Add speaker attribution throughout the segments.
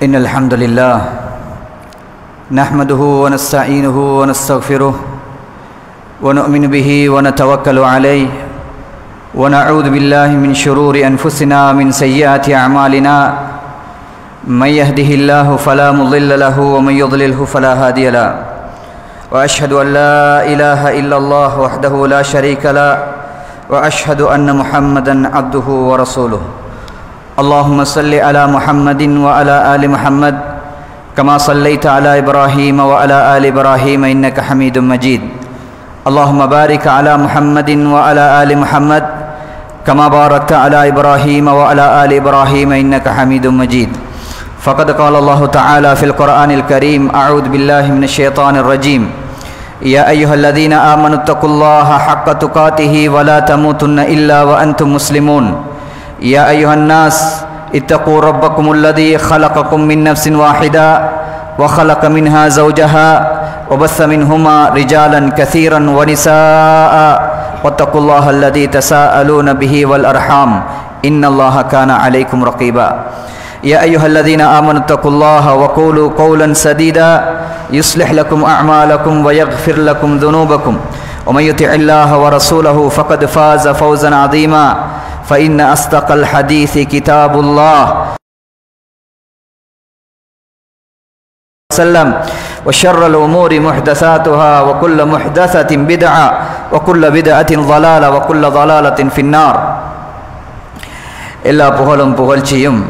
Speaker 1: إن الحمد لله نحمده ونستعينه ونستغفره ونؤمن به ونتوكل عليه ونعوذ بالله من شرور أنفسنا من سيئات أعمالنا من يهده الله فلا مضل له ومن يضلله فلا هادي له وأشهد أن لا إله إلا الله وحده لا شريك له وأشهد أن محمدا عبده ورسوله اللهم صل على محمد وعلى آل محمد كما صليت على إبراهيم وعلى آل إبراهيم إنك حميد مجيد اللهم بارك على محمد وعلى آل محمد كما باركت على إبراهيم وعلى آل إبراهيم إنك حميد مجيد فقد قال الله تعالى في القرآن الكريم أعوذ بالله من الشيطان الرجيم يا أيها الذين آمنوا اتقوا الله حق تقاته ولا تموتن إلا وأنتم مسلمون يا أيها الناس اتقوا ربكم الذي خلقكم من نفس واحدة وخلق منها زوجها وبث منهما رجالا كثيرا ونساء واتقوا الله الذي تساءلون به والأرحام إن الله كان عليكم رقيبا يا أيها الذين آمنوا اتقوا الله وقولوا قولا سديدا يصلح لكم أعمالكم ويغفر لكم ذنوبكم ومن يطع الله ورسوله فقد فاز فوزا عظيما فإن أصدق الحديث كتاب الله وشر الأمور محدثاتها وكل محدثة بدعة وكل بدعة ضلالة وكل ضلالة في النار எல்லா புகழும் புகழ்ச்சியும்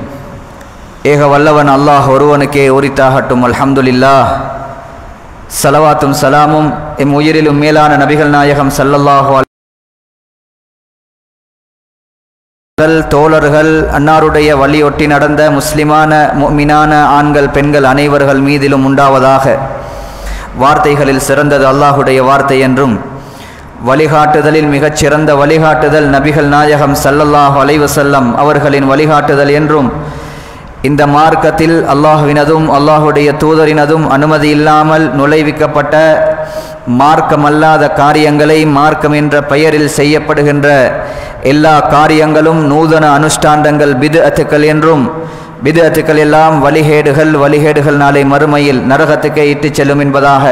Speaker 1: ஏக வல்லவன் அல்லாஹ் ஒருவனுக்கே உரித்தாகட்டும். அல்ஹம்துலில்லாஹ். ஸலவாத்தும் சலாமும் எம் உயிரிலும் மேலான நபிகள் நாயகம் ஸல்லல்லாஹு அலைஹி தோழர்கள் அன்னாருடைய வழியொட்டி நடந்த முஸ்லிமான முஃமினான ஆண்கள் பெண்கள் அனைவர்கள் மீதிலும் உண்டாவதாக. வார்த்தைகளில் சிறந்தது அல்லாஹுடைய வார்த்தை என்றும் வழிகாட்டுதலில் மிகச் சிறந்த வழிகாட்டுதல் நபிகள் நாயகம் ஸல்லல்லாஹு அலைஹி வஸல்லம் அவர்களின் வழிகாட்டுதல் என்றும் இந்த மார்க்கத்தில் அல்லாஹ்வினதும் அல்லாஹுடைய தூதரினதும் அனுமதி இல்லாமல் நுழைவிக்கப்பட்ட மார்க்கமல்லாத காரியங்களை மார்க்கம் என்ற பெயரில் செய்யப்படுகின்ற எல்லா காரியங்களும் நூதன அனுஷ்டாண்டங்கள் பித்அத்துக்கள் என்றும் பித்அத்துக்கள் எல்லாம் வழிகேடுகள் நாளை மறுமையில் நரகத்துக்கே இட்டுச் செல்லும் என்பதாக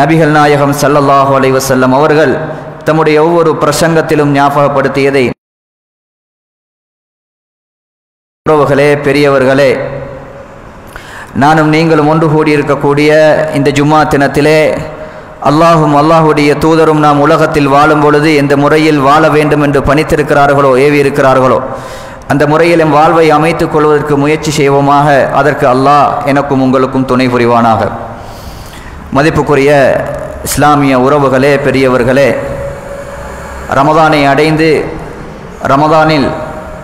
Speaker 1: நபிகள் நாயகம் ஸல்லல்லாஹு அலைஹி வஸல்லம் அவர்கள் தம்முடைய ஒவ்வொரு பிரசங்கத்திலும் ஞாபகப்படுத்தியதை உறவுகளே, பெரியவர்களே, நானும் நீங்களும் ஒன்று கூடியிருக்கக்கூடிய இந்த ஜும்மா தினத்திலே அல்லாஹும் அல்லாஹுடைய தூதரும் நாம் உலகத்தில் வாழும் பொழுது எந்த முறையில் வாழ வேண்டும் என்று பணித்திருக்கிறார்களோ ஏவி இருக்கிறார்களோ அந்த முறையில் எம் வாழ்வை அமைத்துக் கொள்வதற்கு முயற்சி செய்வோமாக. அதற்கு அல்லாஹ் எனக்கும் உங்களுக்கும் துணை புரிவானாக. மதிப்புக்குரிய இஸ்லாமிய உறவுகளே, பெரியவர்களே, ரமதானை அடைந்து ரமதானில்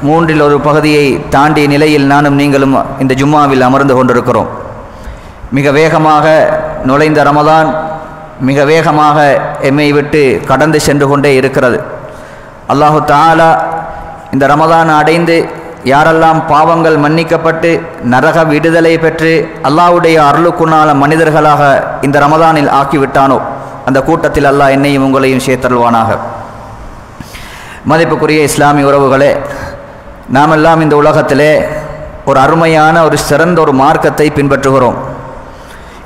Speaker 1: மூன்றில் ஒரு பகுதியை தாண்டிய நிலையில் நானும் நீங்களும் இந்த ஜும்மாவில் அமர்ந்து கொண்டிருக்கிறோம். மிக வேகமாக நுழைந்த ரமதான் மிக வேகமாக எம்மை விட்டு கடந்து சென்று கொண்டே இருக்கிறது. அல்லாஹு தஆலா இந்த ரமதான் அடைந்து யாரெல்லாம் பாவங்கள் மன்னிக்கப்பட்டு நரக விடுதலை பெற்று அல்லாஹ்வுடைய அருளுக்குனால மனிதர்களாக இந்த ரமதானில் ஆக்கிவிட்டானோ அந்த கூட்டத்தில் அல்லாஹ் என்னையும் உங்களையும் சேர்த்தருள்வானாக. மதிப்புக்குரிய இஸ்லாமிய உறவுகளே, நாமெல்லாம் இந்த உலகத்திலே ஒரு அருமையான ஒரு சிறந்த ஒரு மார்க்கத்தை பின்பற்றுகிறோம்.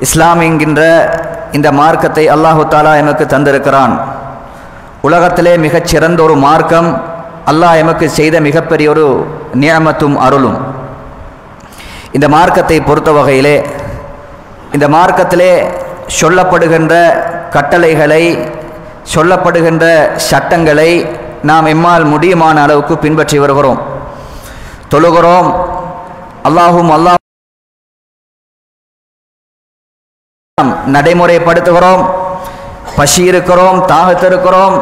Speaker 1: இஸ்லாம் என்கின்ற இந்த மார்க்கத்தை அல்லாஹு தஆலா எமக்கு தந்திருக்கிறான். உலகத்திலே மிகச் சிறந்த ஒரு மார்க்கம், அல்லாஹ் எமக்கு செய்த மிகப்பெரிய ஒரு நிஅமத்தும் அருளும். இந்த மார்க்கத்தை பொறுத்த வகையிலே இந்த மார்க்கத்திலே சொல்லப்படுகின்ற கட்டளைகளை சொல்லப்படுகின்ற சட்டங்களை நாம் எம்மால் முடியுமான அளவுக்கு பின்பற்றி வருகிறோம். தொழுகிறோம், அல்லாஹ் நடைமுறைப்படுத்துகிறோம், பசி இருக்கிறோம், தாகத்திருக்கிறோம்,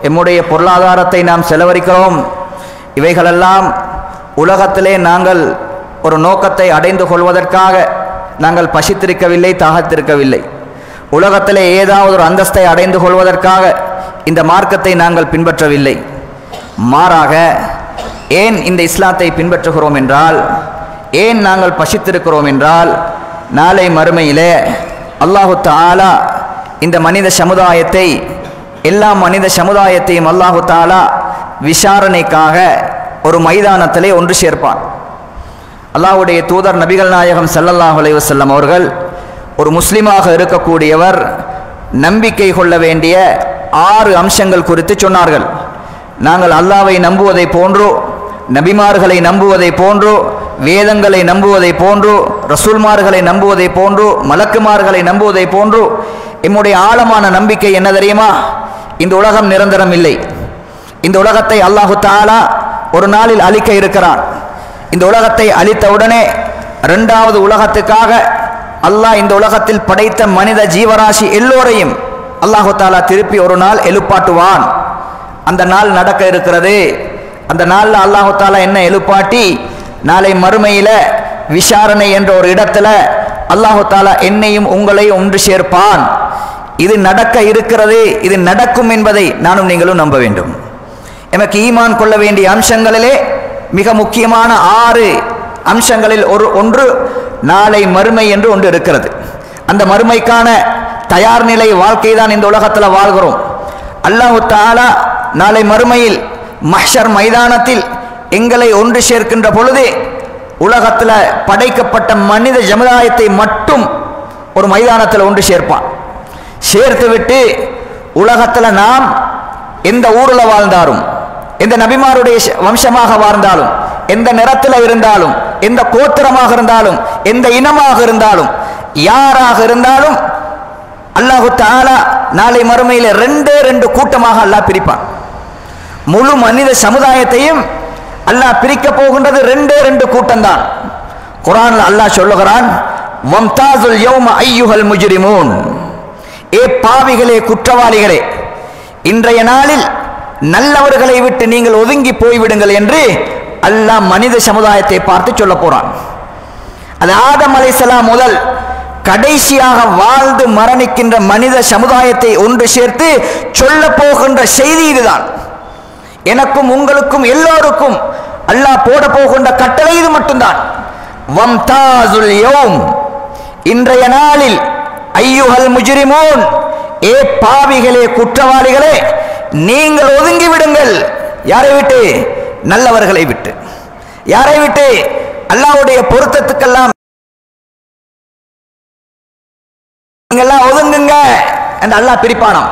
Speaker 1: எம்முடைய பொருளாதாரத்தை நாம் செலவழிக்கிறோம். இவைகளெல்லாம் உலகத்திலே நாங்கள் ஒரு நோக்கத்தை அடைந்து கொள்வதற்காக நாங்கள் பசித்திருக்கவில்லை, தாகத்திருக்கவில்லை. உலகத்திலே ஏதாவது ஒரு அந்தஸ்தை அடைந்து கொள்வதற்காக இந்த மார்க்கத்தை நாங்கள் பின்பற்றவில்லை. மாறாக ஏன் இந்த இஸ்லாத்தை பின்பற்றுகிறோம் என்றால், ஏன் நாங்கள் பசித்திருக்கிறோம் என்றால், நாளை மறுமையிலே அல்லாஹு தஆலா இந்த மனித சமுதாயத்தை எல்லா மனித சமுதாயத்தையும் அல்லாஹு தஆலா விசாரணைக்காக ஒரு மைதானத்திலே ஒன்று சேர்ப்பான். அல்லாஹ்வுடைய தூதர் நபிகள் நாயகம் ஸல்லல்லாஹு அலைஹி வஸல்லம் அவர்கள் ஒரு முஸ்லிமாக இருக்கக்கூடியவர் நம்பிக்கை கொள்ள வேண்டிய 6 அம்சங்கள் குறித்து சொன்னார்கள். நாங்கள் அல்லாஹ்வை நம்புவதை போன்றோ, நபிமார்களை நம்புவதை போன்றோ, வேதங்களை நம்புவதை போன்றோ, ரசூல்மார்களை நம்புவதை போன்றோ, மலக்குமார்களை நம்புவதை போன்றோ எம்முடைய ஆழமான நம்பிக்கை என்ன தெரியுமா? இந்த உலகம் நிரந்தரம் இல்லை. இந்த உலகத்தை அல்லாஹு தஆலா ஒரு நாளில் அழிக்க இருக்கிறான். இந்த உலகத்தை அழித்தவுடனே 2வது உலகத்துக்காக அல்லாஹ் இந்த உலகத்தில் படைத்த மனித ஜீவராசி எல்லோரையும் அல்லாஹு தஆலா திருப்பி ஒரு நாள் எழுப்பாட்டுவான். அந்த நாள் நடக்க இருக்கிறது. அந்த நாளில் அல்லாஹு தஆலா என்ன எழுப்பாட்டி நாளை மறுமையில் விசாரணை என்ற ஒரு இடத்துல அல்லாஹு தஆலா என்னையும் உங்களையும் ஒன்று சேர்ப்பான். இது நடக்க இருக்கிறது, இது நடக்கும் என்பதை நானும் நீங்களும் நம்ப வேண்டும். எமக்கு ஈமான் கொள்ள வேண்டிய அம்சங்களிலே மிக முக்கியமான 6 அம்சங்களில் ஒன்று நாளை மறுமை என்று ஒன்று இருக்கிறது. அந்த மறுமைக்கான தயார் நிலை வாழ்க்கை தான் இந்த உலகத்தில் வாழ்கிறோம். அல்லாஹு தஆலா நாளை மறுமையில் மஹ்ஷர் மைதானத்தில் எங்களை ஒன்று சேர்க்கின்ற பொழுது உலகத்தில் படைக்கப்பட்ட மனித சமுதாயத்தை மட்டும் ஒரு மைதானத்தில் ஒன்று சேர்ப்பான். சேர்த்து விட்டு உலகத்தில் நாம் எந்த ஊரில் வாழ்ந்தாலும், எந்த நபிமாருடைய வம்சமாக வாழ்ந்தாலும், எந்த நிறத்தில் இருந்தாலும், எந்த கோத்திரமாக இருந்தாலும், எந்த இனமாக இருந்தாலும், யாராக இருந்தாலும் அல்லாஹு தஆலா நாளை மறுமையில் 2 கூட்டமாக அல்லாஹ் பிரிப்பான். முழு மனித சமுதாயத்தையும் அல்லாஹ் பிரிக்க போகின்றது 2 கூட்டம்தான். குர்ஆன்ல அல்லாஹ் சொல்லுகிறான், வம்தாசுல் யௌம அய்யுஹல் முஜ்ரிமூன், ஏ பாவிகளே, குற்றவாளிகளே, இன்றைய நாளில் நல்லவர்களை விட்டு நீங்கள் ஒதுங்கி போய்விடுங்கள் என்று அல்லாஹ் மனித சமுதாயத்தை பார்த்து சொல்ல போறான். அது ஆதம் அலைஹிஸ்ஸலாம் முதல் கடைசியாக வாழ்ந்து மரணிக்கின்ற மனித சமுதாயத்தை ஒன்று சேர்த்து சொல்ல போகின்ற செய்தி இதுதான். எனக்கும் உங்களுக்கும் எல்லோருக்கும் அல்லாஹ் போட போகின்ற கட்டளை இது மட்டும்தான். வம்தாசுல் யௌம், இன்றைய நாளில் அய்யுஹல் முஜ்ரிமூன், ஏ பாவிகளே, குற்றவாளிகளே, நீங்கள் ஒதுங்கி விடுங்கள். யாரை விட்டு? நல்லவர்களை விட்டு. யாரை விட்டு? அல்லாஹ்வுடைய பொருத்தத்துக்கெல்லாம் நீங்கெல்லாம் ஒதுங்குங்க என்று அல்லாஹ் பிரிப்பானாம்.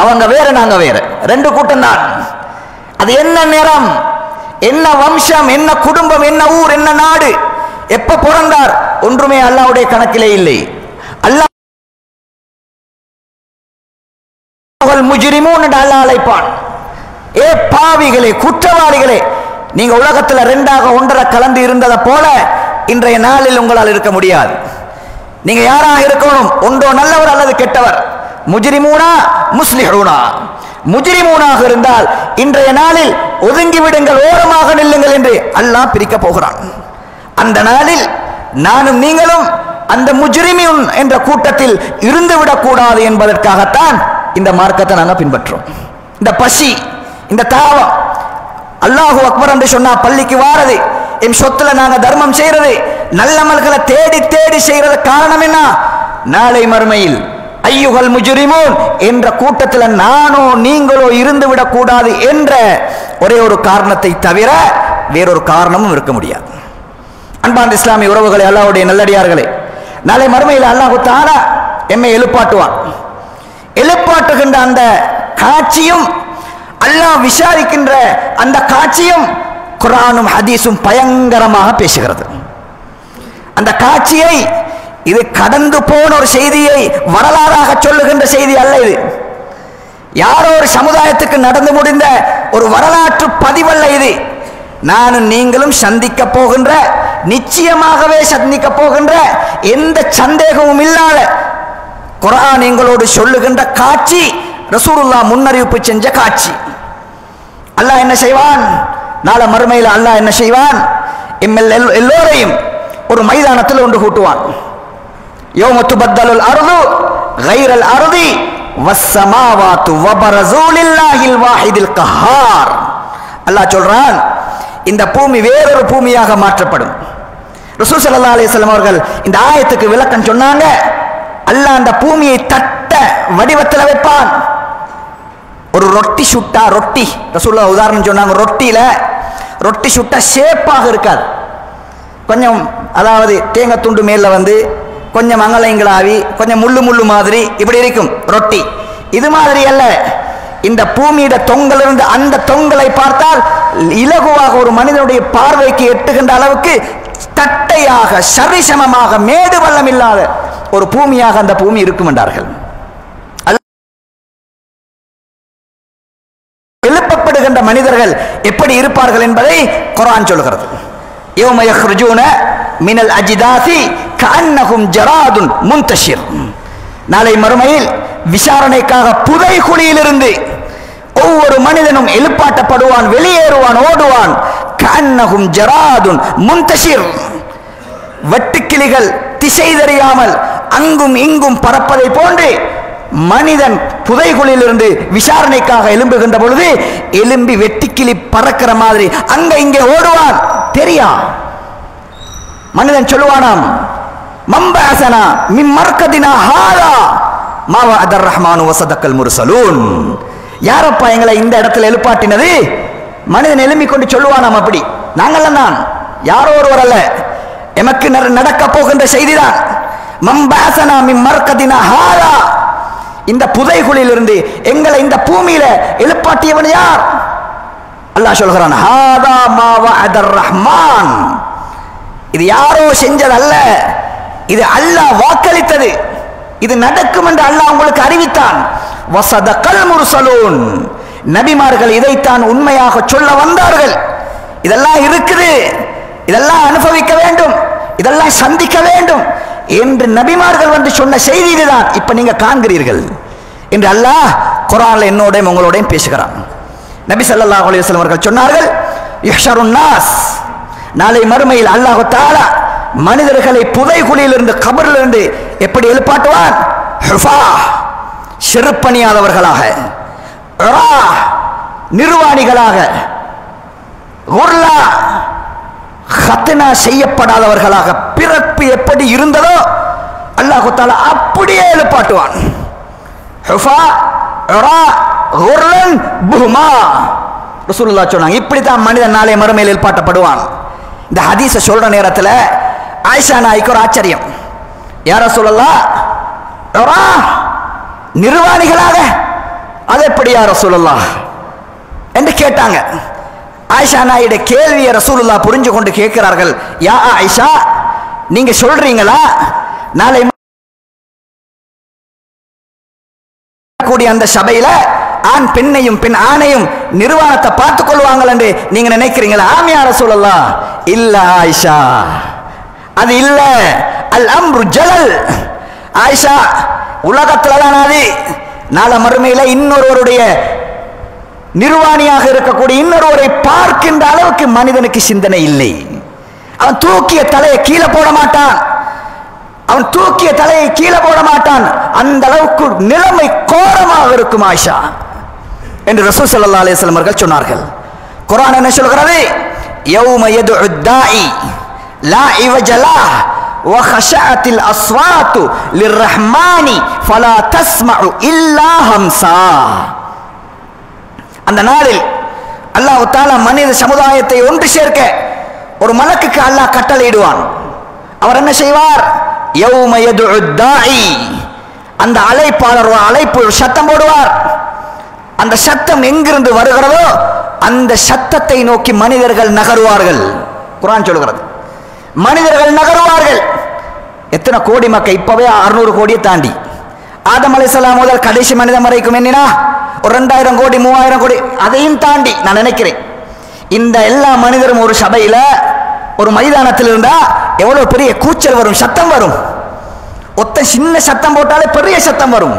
Speaker 1: அவங்க வேற, நாங்க வேற. 2 கூட்டம் தான். அது என்ன நிறம், என்ன வம்சம், என்ன குடும்பம், என்ன ஊர், என்ன நாடு, எப்ப பிறந்தார், ஒன்றுமே அல்லாஹ்வுடைய கணக்கிலே இல்லை. அல்லாஹ் முஜ்ரிமூன் என்று அல்லாஹ் அழைப்பான். ஏ பாவிகளே, குற்றவாளிகளே, நீங்க உலகத்தில் 2ஆக 1 கலந்து இருந்ததை போல இன்றைய நாளில் உங்களால் இருக்க முடியாது. நீங்க யாராக இருக்கணும்? ஒன்றோ நல்லவர் அல்லது கெட்டவர். முஜ்ரிமூனா முஸ்லிஹூனா. முஜ்ரிமூனாக இருந்தால் இன்றைய நாளில் ஒதுங்கி விடுங்கள், ஓரமாக நில்லுங்கள் என்று அல்லாஹ் பிரிக்க போகிறான். அந்த நாளில் நானும் நீங்களும் அந்த முஜ்ரிமீன் என்ற கூட்டத்தில் இருந்து விடக்கூடாது என்பதற்காகத்தான் இந்த மார்க்கத்தை நாங்கள் பின்பற்றோம். இந்த பசி, இந்த தாவம், அல்லாஹு அக்பர் என்று சொன்னா பள்ளிக்கு வாரது, என் சொத்துல நாங்க தர்மம் செய்யறது, நல்லமல்களை தேடி தேடி செய்யறது காரணம் என்ன? நாளை மறுமையில் அய்யுஹல் முஜ்ரிமூன் என்ற கூட்டத்தில் நானோ நீங்களோ இருந்து விடக்கூடாது என்ற ஒரே ஒரு காரணத்தை தவிர வேறொரு காரணமும் இருக்க முடியாது. அன்பார்ந்த இஸ்லாமிய உறவுகளை, அல்லாஹ்வுடைய நல்லடியார்களே, நாளை மறுமையில் அல்லாஹ் தஆலா எம்மை எழுப்பாட்டுவான். எழுப்பாட்டுகின்ற அந்த காட்சியும், அல்லாஹ் விசாரிக்கின்ற அந்த காட்சியும் குர்ஆனும் ஹதீஸும் பயங்கரமாக பேசுகிறது. அந்த காட்சியை, இது கடந்து போன ஒரு செய்தியை வரலாறாக சொல்லுகின்ற செய்தி அல்ல. இது யாரோ ஒரு சமுதாயத்துக்கு நடந்து முடிந்த ஒரு வரலாற்று பதிவல்ல. இது நானும் நீங்களும் சந்திக்க போகின்ற, நிச்சயமாகவே சந்திக்க போகின்ற, எந்த சந்தேகமும் இல்லாத குர்ஆன் எங்களோடு சொல்லுகின்ற காட்சி, ரசூலுல்லாஹ் முன்னறிவிப்பு செஞ்ச காட்சி. அல்லாஹ் என்ன செய்வான்? நாளை மறுமையில் அல்லாஹ் என்ன செய்வான்? எல்லோரையும் ஒரு மைதானத்தில் ஒன்று கூட்டுவான். யௌம துபத்தலுல் அர்து கைரல் அர்தி வஸ்ஸமாவாத்து வபரஸூ லில்லாஹில் வாஹிதில் கஹார். அல்லாஹ் சொல்றான், இந்த பூமி வேறொரு பூமியாக மாற்றப்படும். ரசூல் ஸல்லல்லாஹு அலைஹி வஸல்லம் அவர்கள் இந்த ஆயத்துக்கு விளக்கம் சொன்னாங்க. அல்லாஹ் அந்த பூமியை தட்ட வடிவத்தில் வைப்பான். ஒரு ரொட்டி சுட்டா, ரொட்டி ரசூலுல்லாஹ் உதாரணம் சொன்னாங்க, ரொட்டியில ரொட்டி சுட்டா ஷேப்பாக இருக்காது. கொஞ்சம் அதாவது தேங்காய் துண்டு மேல வந்து கொஞ்சம் அங்கலைங்களாவி கொஞ்சம் முள்ளு மாதிரி இப்படி இருக்கும் ரொட்டி. இது மாதிரி அல்ல. இந்த பூமியிட தொங்கல் இருந்து அந்த தொங்கலை பார்த்தால் இலகுவாக ஒரு மனிதனுடைய பார்வைக்கு எட்டுகின்ற அளவுக்கு தட்டையாக சரிசமமாக மேடு வள்ளம் இல்லாத ஒரு பூமியாக அந்த பூமி இருக்கும் என்றார்கள். எழுப்பப்படுகின்ற மனிதர்கள் எப்படி இருப்பார்கள் என்பதை குர்ஆன் சொல்கிறது. யௌம யக்ருஜூன மினல் அஜ்தாசி கஅன்னஹும் ஜராதுன் முன்தஷிர். நாளை மறுமையில் விசாரணைக்காக புதை குழியிலிருந்து ஒவ்வொரு மனிதனும் எழுப்பாட்டப்படுவான், வெளியேறுவான், ஓடுவான். கஅன்னஹும் ஜராதுன் முன்தஷிர். வெட்டுக்கிளிகள் திசை தெரியாமல் அங்கும் இங்கும் பறப்பதை போன்று மனிதன் புதைகுழியிலிருந்து விசாரணைக்காக எழும்புகின்ற பொழுது எலும்பி வெட்டுக்கிளி பறக்கிற மாதிரி அங்க இங்கே ஓடுவான். தெரியா மனிதன் சொல்லுவானாம், மம்பஅஸனா மின் மர்கதினா ஹாதா மா வஅதர் ரஹ்மானு வஸதக்கல் முர்சலூன். யாரப்பா எங்களை இந்த இடத்துல எழுப்பாட்டினது? மனிதன் எழும்பி கொண்டு சொல்லுவானாம், அப்படி நாங்கள்லாம் தான், யாரோ ஒருவர் அல்ல, எமக்கு நடக்க போகின்ற செய்திதான். மம்பஅஸனா மின் மர்கதினா ஹாதா, இந்த புதைகுழியிலிருந்து எங்களை இந்த பூமியில எழுப்பாட்டியவன் யார்? அல்லாஹ் சொல்கிறான், ஹாதா மா வஅதர் ரஹ்மான். இது யாரோ செஞ்சதல்ல, இது அல்லாஹ் வாக்களித்தது, இது நடக்கும் என்று அல்லாஹ் உங்களுக்கு அறிவித்தான். வஸதக்கல் முர்சலூன். நபிமார்கள் இதைத்தான் உண்மையாக சொல்ல வந்தார்கள். இதெல்லாம் இருக்குது, இதெல்லாம் அனுபவிக்க வேண்டும், இதெல்லாம் சந்திக்க வேண்டும் என்று நபிமார்கள் வந்து சொன்ன செய்தி இதுதான். இப்ப நீங்க காண்கிறீர்கள் என்று அல்லாஹ் குர்ஆன்ல என்னோடையும் உங்களோடையும் பேசுகிறான். நபி ஸல்லல்லாஹு அலைஹி வஸல்லம் அவர்கள் சொன்னார்கள், யுஹ்ஷருன் நாஸ். நாளை மறுமையில் அல்லாஹ் தஆலா மனிதர்களை புதைகுழியிலிருந்து கபரிலிருந்து எப்படி எழுப்பாட்டுவான்? ஹுஃபா, செருப்பணியாதவர்களாக, நிர்வாணிகளாக, குர்லா, ஹத்னா செய்யப்படாதவர்களாக, பிறப்பு எப்படி இருந்ததோ அல்லாஹ் தஆலா அப்படியே எழுப்பாட்டுவான். ஹுஃபா, குர்லன், புஹ்மா. ரசூலுல்லாஹ் சொன்னாங்க, இப்படித்தான் மனிதன் நாளை மறுமையில் எழுப்பாட்டப்படுவான். இந்த ஹதீஸை சொல்ற நேரத்தில் ஆயிஷா நாய்க்கு ஒரு ஆச்சரியம். யா ரசூலல்லாஹ், நிர்வாணிகளாக அது எப்படி யா ரசூலல்லாஹ் என்று கேட்டாங்க. ஆயிஷா நாயுடைய கேள்வியை ரசூலுல்லாஹ் புரிஞ்சு கொண்டு கேட்கிறார்கள், யா ஆயிஷா, நீங்க சொல்றீங்களா நாளை கூடிய அந்த சபையில ஆண் பெண்ணையும் பெண் ஆணையும் நிர்வாணத்தை பார்த்துக் கொள்வாங்கள் என்று நீங்க நினைக்கிறீங்களா? ஆம் யா ரசூலல்லாஹ். இல்ல ஆயிஷா, அது இல்ல. அல் அம்ரு ஜலல். ஆயிஷா, உலகத்துல தான் அது. நாளை மறுமையில இன்னொருவருடைய நிர்வாணியாக இருக்கக்கூடிய இன்னொருவரை பார்க்கின்ற அளவுக்கு மனிதனுக்கு சிந்தனை இல்லை. அவன் தூக்கிய தலையை கீழே போட மாட்டான், அவன் தூக்கிய தலையை கீழே போட மாட்டான். அந்த அளவுக்கு நிலைமை கோரமாக இருக்கும் ஆயிஷா என்று ரசூல் ஸல்லல்லாஹு அலைஹி வஸல்லம் அவர்கள் சொன்னார்கள். குர்ஆன் என்ன சொல்கிறது? யௌம யதுஉ தாஇ லா இவஜ லஹ் வ ஹஷஅத்தில் அஸ்வாத்து லிர்ரஹ்மானி ஃபலா தஸ்மஉ இல்லா ஹம்ஸா. அந்த நாளில் அல்லாஹ் தஆலா மனித சமுதாயத்தை ஒன்று சேர்க்க ஒரு மலக்குக்கு அல்லாஹ் கட்டளையிடுவான். அவர் என்ன செய்வார்? யௌம யதுஉ தாஇ, அந்த அழைப்பாளர் அழைப்பு சத்தம் போடுவார். அந்த சத்தம் எங்கிருந்து வருகிறதோ அந்த சத்தத்தை நோக்கி மனிதர்கள் நகருவார்கள். குர்ஆன் சொல்கிறது, மனிதர்கள் நகருவார்கள். எத்தனை கோடி மக்கள்? இப்பவே 600 கோடியை தாண்டி, ஆதம் அலைஹிஸ்ஸலாம் முதல் கடைசி மனிதன் வரைக்கும் எண்ணினா ஒரு 2000 கோடி 3000 கோடி, அதையும் தாண்டி நான் நினைக்கிறேன். இந்த எல்லா மனிதரும் ஒரு சபையில ஒரு மைதானத்தில் இருந்தா எவ்வளவு பெரிய கூச்சல் வரும், சத்தம் வரும். ஒத்த சின்ன சத்தம் போட்டாலே பெரிய சத்தம் வரும்.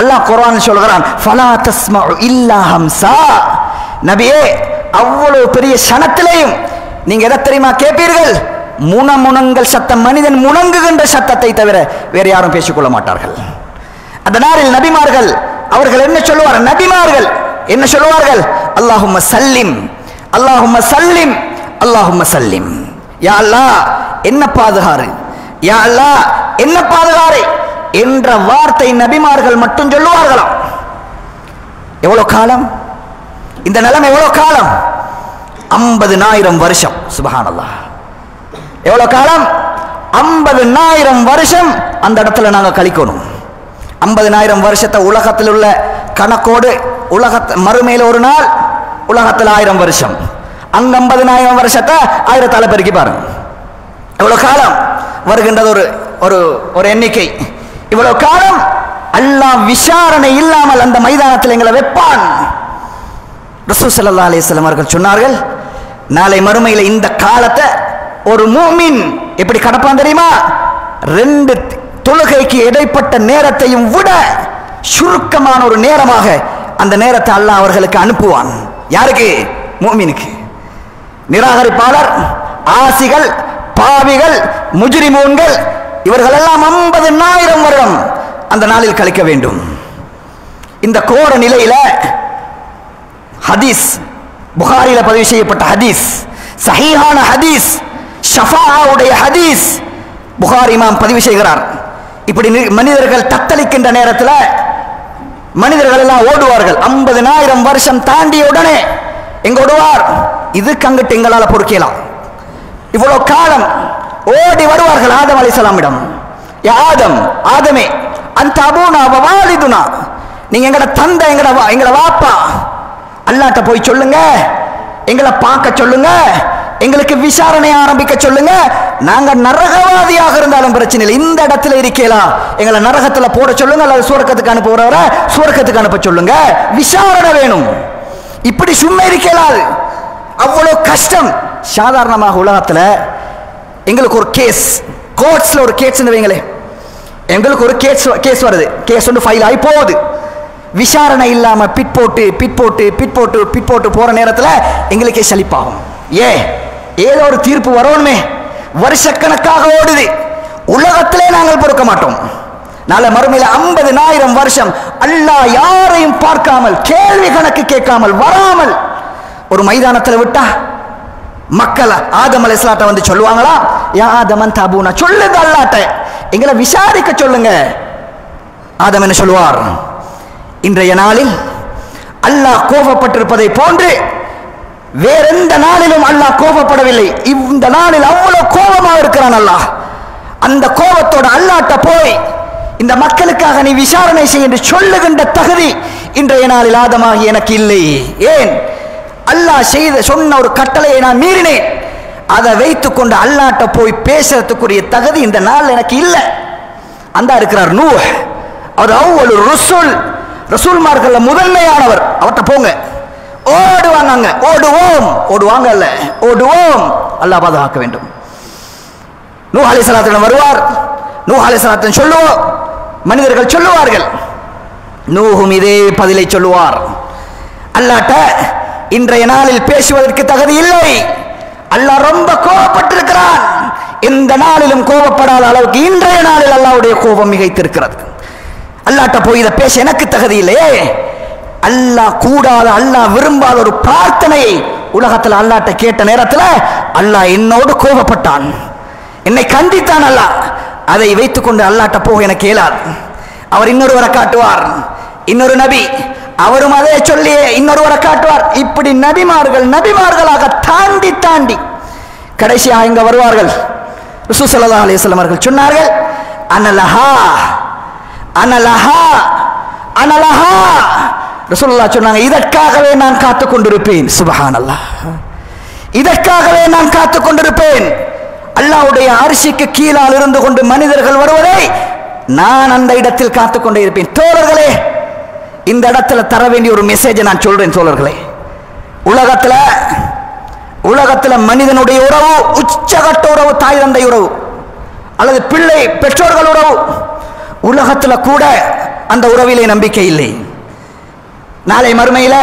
Speaker 1: அல்லாஹ் குர்ஆன் சொல்கிறான், ஃபலா தஸ்மஉ இல்லா ஹம்ஸா. நபியே, அவ்வளவு பெரிய சனத்திலேயும் நீங்க எதை தெரியுமா கேட்பீர்கள்? முனமுனங்கள் சத்தம், மனிதன் முணங்குகின்ற சத்தத்தை தவிர வேறு யாரும் பேசிக்கொள்ள மாட்டார்கள். அந்த நாளில் நபிமார்கள் அவர்கள் என்ன சொல்லுவார்? நபிமார்கள் என்ன சொல்லுவார்கள்? அல்லாஹும்ம சல்லிம், அல்லாஹும்ம சல்லிம், அல்லாஹும்ம சல்லிம். யா அல்லாஹ் என்ன பாதுகாரு, யா அல்லாஹ் என்ன பாதுகாரு என்ற வார்த்தை நபிமார்கள் மட்டும் சொல்லுவார்களாம். எவ்வளவு காலம் இந்த நிலைமை? எவ்வளவு காலம்? 50,000 வருஷம். சுப்ஹானல்லாஹ், எவ்வளவு காலம்? 50,000 வருஷம் அந்த இடத்துல நாங்க கழிக்கணும். 50,000 வருஷத்தை உலகத்தில் உள்ள கணக்கோடு மறுமையில ஒரு நாள், உலகத்தில் 1000 வருஷம், அங்க 50,000 வருஷத்தை 1000 பெருக்கி பாருங்க. எவ்வளவு காலம் வருகின்றது? ஒரு எண்ணிக்கை. இவ்வளவு காலம் அல்லாஹ் விசாரணை இல்லாமல் அந்த மைதானத்தில் எங்களை வைப்பான். ரசூல் ஸல்லல்லாஹு அலைஹி வஸல்லம் அவர்கள் சொன்னார்கள், நாளை மறுமையில இந்த காலத்தை ஒரு முஃமின் எப்படி கடப்பான் தெரியுமா? 2 தொழுகைக்கு இடைப்பட்ட நேரத்தையும் விட சுருக்கமான ஒரு நேரமாக அந்த நேரத்தை அல்லாஹ் அவர்களுக்கு அனுப்புவான். யாருக்கு? முஃமினுக்கு. நிராகரிப்பாளர், ஆசிகள், பாவிகள், முஜ்ரிமூன்கள் இவர்கள் எல்லாம் 50,000 வருடம் அந்த நாளில் கழிக்க வேண்டும். இந்த கோர நிலையில ஹதீஸ், புகாரில பதிவு செய்யப்பட்ட ஹதீஸ், சஹீஹான ஹதீஸ், ஷஃபாவுடைய ஹதீஸ் புகாரி இமாம் பதிவு செய்கிறார். இப்படி மனிதர்கள் தத்தளிக்கின்ற நேரத்தில் மனிதர்கள் எல்லாம் ஓடுவார்கள். 50,000 வருஷம் தாண்டிய உடனே எங்க ஓடுவார்? இதுக்கு அங்கிட்டு எங்களால் பொறுக்கலாம். இவ்வளவு காலம் ஓடி வருவார்கள் ஆதம் அலைஹிஸ்ஸலாமிடம். யா ஆதம், ஆதமே, அந்த அபூனா வவாலிதுனா, நீங்க எங்கட தந்தை, எங்கட வாப்பா, அல்லாஹ்ட்ட போய் சொல்லுங்க, எங்களை பார்க்க சொல்லுங்க, எங்களுக்கு விசாரணை ஆரம்பிக்க சொல்லுங்க. நாங்க நரகவாதியாக இருந்தாலும் பிரச்சனை இல்லை, இந்த இடத்துல இருக்கலாம், எங்களை நரகத்துல போட சொல்லுங்க, அல்லது சுவர்க்கத்துக்கு அனுப்புறவரை சுவர்க்கத்துக்கு அனுப்ப சொல்லுங்க, விசாரணை வேணும். இப்படி சும்மா இருக்கலாது, அவ்வளவு கஷ்டம். சாதாரணமாக உலகத்துல எங்களுக்கு ஒரு கேஸ், கோர்ட்ஸ்ல ஒரு கேஸ் வைங்களே, எங்களுக்கு ஒரு கேஸ் வருது, கேஸ் ஒன்று ஃபைல் ஆகி போகுது. விசாரணை இல்லாம பிட் போட்டு போற நேரத்தில் எங்களுக்கே சலிப்பாகும். ஏதோ ஒரு தீர்ப்பு வரணுமே, வருஷக்கணக்காக ஓடுது, உலகத்திலே நாங்கள் பொறுக்க மாட்டோம். நாளை மறுமையில 50,000 வருஷம் அல்லாஹ் யாரையும் பார்க்காமல், கேள்வி கணக்கு கேட்காமல், வராமல் ஒரு மைதானத்தில் விட்டா மக்கள் ஆதம் அலைஹிஸ்ஸலாத்தை வந்து சொல்லுவாங்களா? யா ஆதமன் தபூனா, சொல்லுங்க அல்லாஹ்ட்ட, எங்களை விசாரிக்க சொல்லுங்க. ஆதம் என்ன சொல்லுவார்? இன்றைய நாளில் அல்லாஹ் கோபப்பட்டிருப்பதை போன்று வேற எந்த நாளிலும் அல்லாஹ் கோபப்படவில்லை. இந்த நாளில் அவ்வளவு கோபமாக இருக்கிறான் அல்லாஹ். அந்த கோபத்தோட அல்லாஹ்ட்ட போய் இந்த மக்களுக்காக நீ விசாரணை செய்ய என்று சொல்லுகின்ற தகுதி இன்றைய நாளில் ஆதமாகி எனக்கு இல்லை. ஏன்? அல்லாஹ் சொன்ன ஒரு கட்டளையை நான் மீறினேன். அதை வைத்துக் கொண்டு அல்லாஹ்ட்ட போய் பேசுறதுக்குரிய தகுதி இந்த நாள் எனக்கு இல்லை. அந்த இருக்கிறார் நூஹ், அவர் அவ்வளவு ரசூல்மார்கள் முதன்மையானவர். அவர்கிட்ட போங்க, ஓடுவாங்க, ஓடுவாங்க அல்ல, ஓடுவோம், அல்லாஹ் பாதுகாக்க வேண்டும். நூஹ் அலைஹிஸ்ஸலாத்திடம் வருவார், நூஹ் அலைஹிஸ்ஸலாத்திடம் சொல்லுவோம், மனிதர்கள் சொல்லுவார்கள், நூஹும் இதே பதிலை சொல்லுவார். அல்லாஹ்ட்ட இன்றைய நாளில் பேசுவதற்கு தகுதி இல்லை, அல்லாஹ் ரொம்ப கோபப்பட்டிருக்கிறான். இந்த நாளிலும் கோபப்படாத அளவுக்கு இன்றைய நாளில் அல்லாஹ்வுடைய கோபம் மிகைத்திருக்கிறது. அல்லாஹ்ட்ட போய் இதை பேச எனக்கு தகுதி இல்லையே. அல்லாஹ் கூடாத, அல்லாஹ் விரும்பாத ஒரு பிரார்த்தனையை உலகத்தில் அல்லாஹ்ட்ட கேட்ட நேரத்தில் அல்லாஹ் என்னோடு கோபப்பட்டான், என்னை கண்டித்தான். அல்லாஹ் அதை வைத்துக்கொண்டு அல்லாஹ்ட்ட போக எனக்கு இயலாது. அவர் இன்னொருவரை காட்டுவார், இன்னொரு நபி, அவரும் அதே சொல்லி இன்னொருவரை காட்டுவார். இப்படி நபிமார்களாக தாண்டி கடைசியாக இங்க வருவார்கள். ரசூல் ஸல்லல்லாஹு அலைஹி வஸல்லம் அவர்கள் சொன்னார்கள், அனலஹா ரசூலுல்லாஹ் சொன்னாங்க, இதற்காகவே நான் காத்துக் கொண்டிருப்பேன். சுப்ஹானல்லாஹ், இதற்காகவே நான் காத்துக் கொண்டிருப்பேன். அல்லாஹ்வுடைய அரிசிக்கு கீழால் இருந்து கொண்டு மனிதர்கள் வருவதை நான் அந்த இடத்தில் காத்துக் கொண்டே இருப்பேன். தோழர்களே, இந்த இடத்துல தர வேண்டிய ஒரு மெசேஜை நான் சொல்றேன் தோழர்களே. உலகத்துல மனிதனுடைய உறவு, உச்சகட்ட உறவு, தாய் தந்தை உறவு அல்லது பிள்ளை பெற்றோர்கள் உறவு, உலகத்துல கூட அந்த உறவிலே நம்பிக்கை இல்லை. நாளை மறுமையில